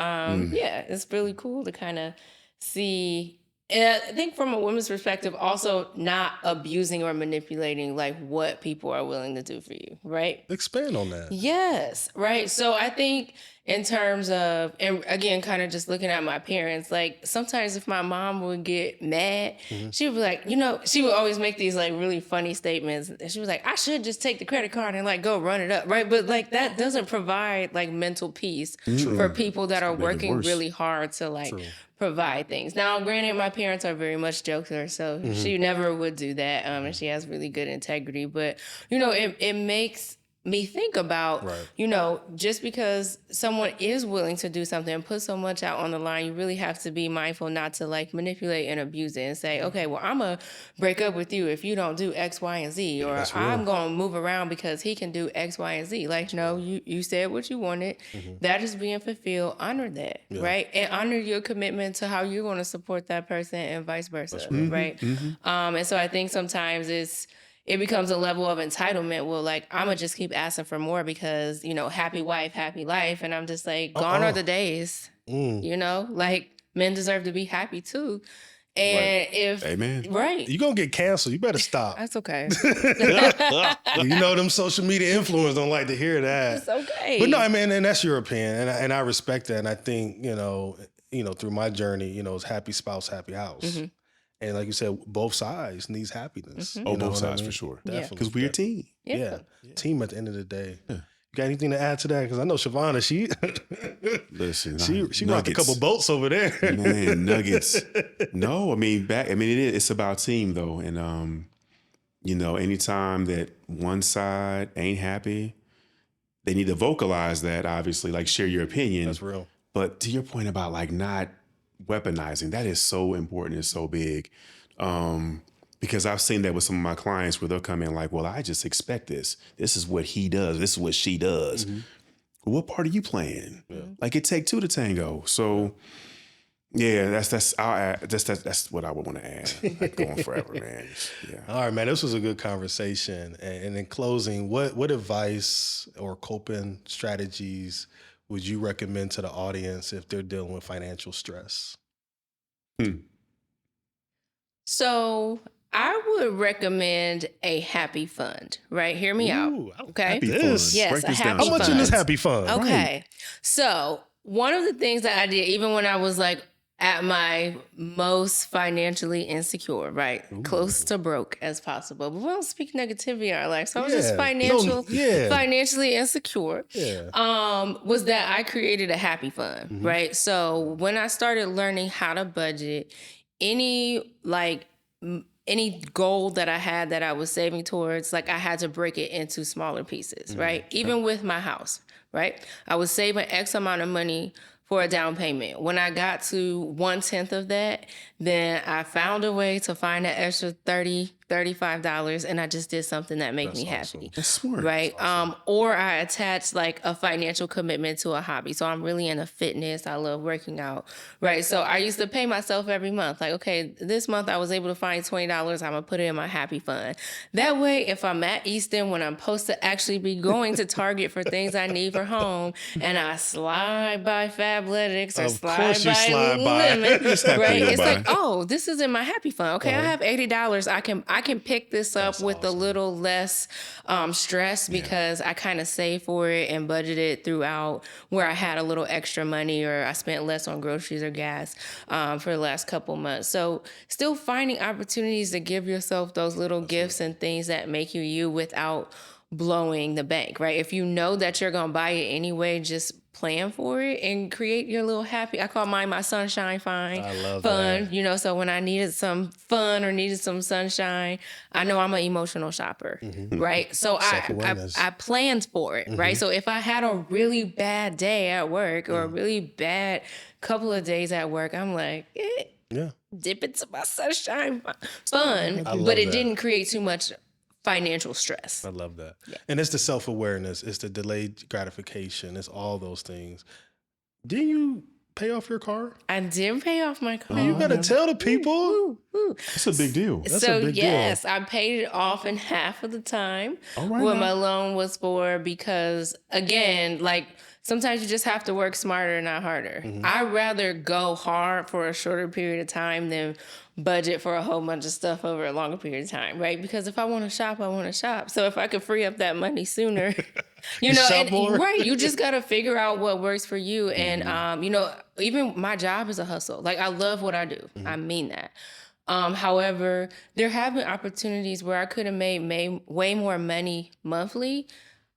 yeah, it's really cool to kind of see. And I think from a woman's perspective, also not abusing or manipulating like what people are willing to do for you, right? Expand on that. Yes, right. So I think in terms of, and again, kind of just looking at my parents, like sometimes if my mom would get mad, she would be like, you know, she would always make these like really funny statements. And she was like, I should just take the credit card and like go run it up, right? But like that doesn't provide like mental peace for people that are make it working worse. really hard to like provide things. Now, granted, my parents are very much jokesters, so she never would do that. And she has really good integrity. But, you know, it makes me think about, you know, just because someone is willing to do something and put so much out on the line, you really have to be mindful not to like manipulate and abuse it and say, okay, well, I'm going to break up with you if you don't do X, Y, and Z, or I'm going to move around because he can do X, Y, and Z. Like, no, you said what you wanted. That is being fulfilled. Honor that, right? And honor your commitment to how you're going to support that person and vice versa, right? And so I think sometimes it becomes a level of entitlement. Well, like, I'm going to just keep asking for more because, you know, happy wife, happy life. And I'm just like, gone are the days, you know, like men deserve to be happy too. And if, Amen. right. You're going to get canceled. You better stop. That's okay. You know, them social media influencers don't like to hear that. It's okay. But no, I mean, and that's your opinion. And I respect that. And I think, you know, through my journey, you know, it's happy spouse, happy house. And like you said, both sides needs happiness. Oh, You know both what I sides mean? for sure. Yeah. Because we're a team. Yeah. Team at the end of the day. Yeah. You got anything to add to that? Because I know Shavonda, Listen, she rocked a couple boats over there. Man, nuggets. No, I mean, it's about team though. And, you know, anytime that one side ain't happy, they need to vocalize that, obviously, like share your opinion. That's real. But to your point about like not weaponizing, that is so important and so big. Because I've seen that with some of my clients where they'll come in like, well, I just expect this. This is what he does. This is what she does. Well, what part are you playing? Yeah. Like it take two to tango. So yeah, that's what I would want to add. Like going forever, man. Yeah. All right, man. This was a good conversation. And in closing, what advice or coping strategies would you recommend to the audience if they're dealing with financial stress? So I would recommend a happy fund, right? Hear me out. Okay. Happy fund. Yes, Break a this happy down. How much in this happy fund? Okay. Right. So one of the things that I did, even when I was like at my most financially insecure, right? Close to broke as possible. But we don't speak negativity in our life. So I was just financially insecure. Was that I created a happy fund, right? So when I started learning how to budget, any goal that I had that I was saving towards, like I had to break it into smaller pieces, right? Even with my house, right? I was saving X amount of money for a down payment. When I got to 1/10 of that, then I found a way to find that extra $30, $35, and I just did something that made me happy. That's smart. Right. Or I attached like a financial commitment to a hobby. So I'm really into fitness. I love working out. Right. So I used to pay myself every month. Like, okay, this month I was able to find $20. I'm gonna put it in my happy fund. That way, if I'm at Easton when I'm supposed to actually be going to Target for things I need for home, and I slide by Fabletics or slide by Lululemon, right? It's like, oh, this is in my happy fund. Okay, I have $80. I can pick this up with a little less stress because I kind of saved for it and budgeted throughout where I had a little extra money or I spent less on groceries or gas for the last couple months. So still finding opportunities to give yourself those little gifts and things that make you you without blowing the bank, right? If you know that you're going to buy it anyway, just plan for it and create your little happy. I call mine my sunshine fund. I love that. You know, so when I needed some fun or needed some sunshine, I know I'm an emotional shopper, right? So I planned for it, right? So if I had a really bad day at work or a really bad couple of days at work, I'm like, dip into my sunshine fund, but it didn't create too much financial stress. I love that. Yeah. And it's the self-awareness. It's the delayed gratification. It's all those things. Didn't you pay off your car? I did pay off my car. You got to tell the people. That's a big deal. Yes, I paid it off in half of the time what my loan was for because, again, like, sometimes you just have to work smarter, not harder. I'd rather go hard for a shorter period of time than budget for a whole bunch of stuff over a longer period of time, right? Because if I want to shop, I want to shop. So if I could free up that money sooner, you just got to figure out what works for you. And, even my job is a hustle. Like, I love what I do. I mean that. However, there have been opportunities where I could have made way more money monthly,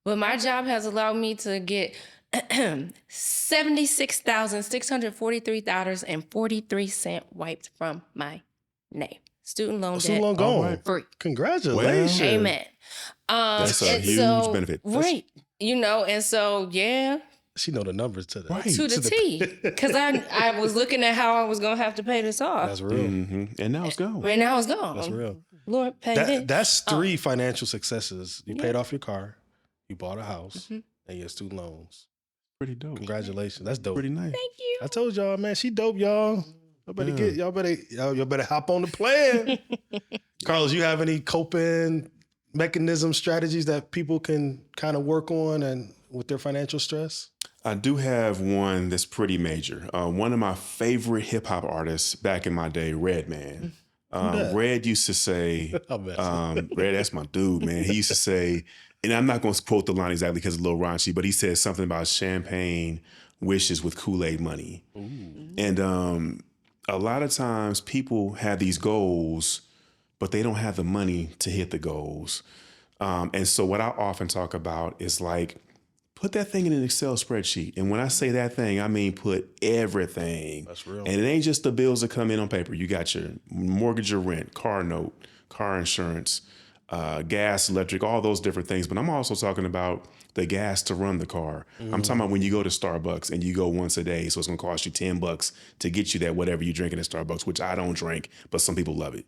but my job has allowed me to get $76,643.43 wiped from my name. Student loan debt gone. Free. Congratulations. Amen. That's a huge benefit. Right. And so, she know the numbers to the T. Because I was looking at how I was going to have to pay this off. That's real. And now it's gone. That's real. Lord, pay it. That's 3 financial successes. You paid off your car, you bought a house, and your student loans. Pretty dope. Congratulations. That's dope. Pretty nice. Thank you. I told y'all, man, she dope, y'all. Y'all better hop on the plan. Carlos, you have any coping mechanism strategies that people can kind of work on and with their financial stress? I do have one that's pretty major. One of my favorite hip hop artists back in my day, Redman. Red used to say, Red, that's my dude, man. He used to say, and I'm not going to quote the line exactly because it's a little raunchy, but he said something about champagne wishes with Kool-Aid money. Ooh. And a lot of times people have these goals, but they don't have the money to hit the goals. And so what I often talk about is like, put that thing in an Excel spreadsheet. And when I say that thing, I mean put everything. That's real. And it ain't just the bills that come in on paper. You got your mortgage or rent, car note, car insurance, gas, electric, all those different things. But I'm also talking about the gas to run the car. I'm talking about when you go to Starbucks and you go once a day. So it's going to cost you $10 to get you that whatever you're drinking at Starbucks, which I don't drink, but some people love it.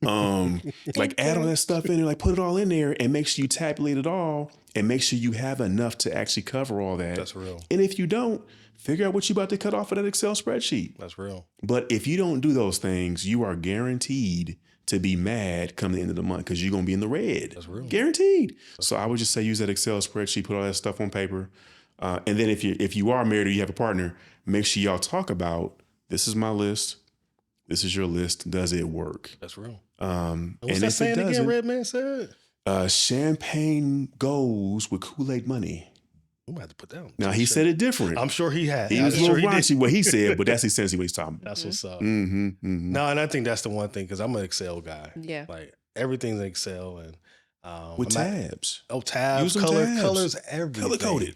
Like add all that stuff in there, like put it all in there and make sure you tabulate it all and make sure you have enough to actually cover all that. That's real. And if you don't, figure out what you're about to cut off of that Excel spreadsheet. That's real. But if you don't do those things, you are guaranteed to be mad come the end of the month because you're going to be in the red. That's real. Guaranteed. So I would just say use that Excel spreadsheet, put all that stuff on paper. And then if you are married or you have a partner, make sure y'all talk about, this is my list. This is your list. Does it work? That's real. And What's that if saying it again, doesn't, Redman said? Champagne goes with Kool-Aid money. We might have to put that on. Now, he said it different. I'm sure he had. He was a I'm little sure he raunchy did. what he said, but that's essentially what he's talking about. That's what's up. Mm-hmm, mm-hmm. No, and I think that's the one thing because I'm an Excel guy. Yeah. Like everything's in Excel and With tabs. tabs, Use them colors, tabs. everything. Color coded.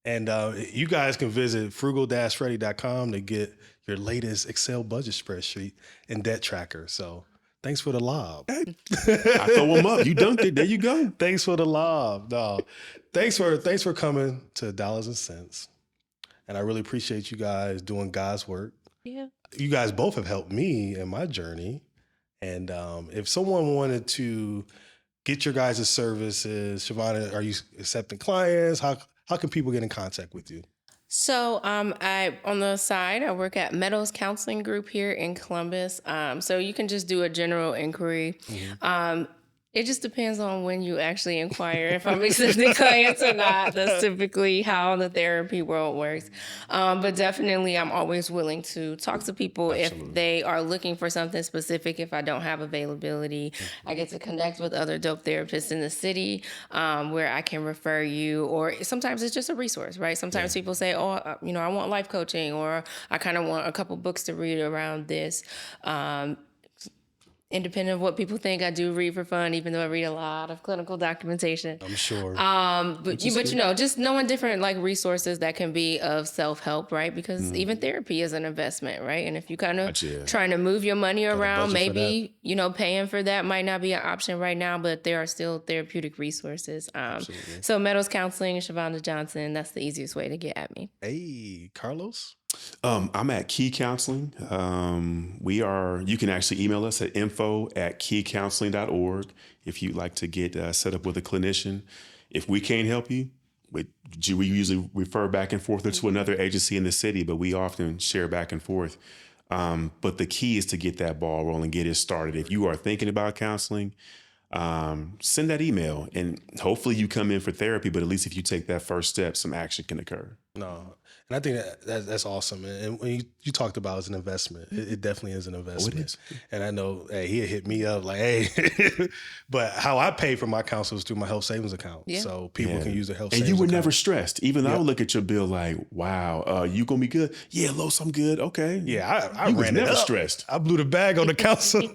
And you guys can visit frugal-freddy.com to get your latest Excel budget spreadsheet and debt tracker. So thanks for the lob. Hey, I throw them up. You dunked it. There you go. Thanks for the lob. No, thanks for coming to Dollars and Cents. And I really appreciate you guys doing God's work. Yeah. You guys both have helped me in my journey. And if someone wanted to get your guys' services, Shavonda, are you accepting clients? How can people get in contact with you? So I on the side, I work at Meadows Counseling Group here in Columbus. So you can just do a general inquiry. It just depends on when you actually inquire if I'm accepting clients or not. That's typically how the therapy world works. But definitely, I'm always willing to talk to people if they are looking for something specific. If I don't have availability, I get to connect with other dope therapists in the city where I can refer you. Or sometimes it's just a resource, right? Sometimes people say, oh, I want life coaching, or I kind of want a couple books to read around this. Independent of what people think, I do read for fun, even though I read a lot of clinical documentation. I'm sure. But just knowing different like resources that can be of self-help, right? Because even therapy is an investment, right? And if you kind of trying to move your money around, maybe, paying for that might not be an option right now, but there are still therapeutic resources. So Meadows Counseling, Shavonda Johnson, that's the easiest way to get at me. Hey, Carlos? I'm at Key Counseling. You can actually email us at info@keycounseling.org if you'd like to get set up with a clinician. If we can't help you, we usually refer back and forth to another agency in the city, but we often share back and forth. But the key is to get that ball rolling, get it started. If you are thinking about counseling, send that email and hopefully you come in for therapy, but at least if you take that first step, some action can occur. No. And I think that's awesome. And when you talked about it's an investment, it definitely is an investment. Oh, it is. And I know, hey, he hit me up like, hey, but how I pay for my counsel is through my health savings account. Yeah. So people can use their health and savings you were account. never stressed. Even though I would look at your bill like, wow, you going to be good? Yeah, Los, I'm good. Okay. Yeah, I you was ran never it up. stressed. I blew the bag on the counsel.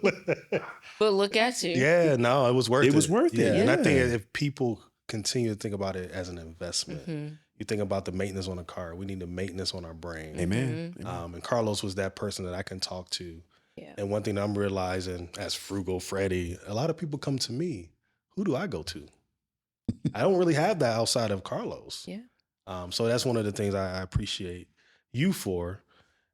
But look at you. Yeah, no, it was worth it. It was worth it. And I think Yeah. if people continue to think about it as an investment, you think about the maintenance on a car. We need the maintenance on our brain. Amen. And Carlos was that person that I can talk to. Yeah. And one thing that I'm realizing as Frugal Freddy, a lot of people come to me. Who do I go to? I don't really have that outside of Carlos. Yeah. So that's one of the things I appreciate you for.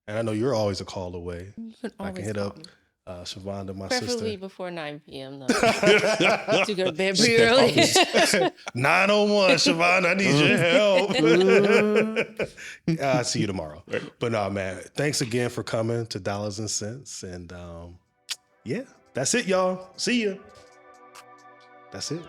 And I know you're always a call away. You can I always can hit call up me. Shavonda, my Preferably sister. before 9 p.m. though. To go to bed pretty early. 901, Shavonda, I need your help. I'll see you tomorrow. But no, man, thanks again for coming to Dollars and Cents. And yeah, that's it, y'all. See ya. That's it.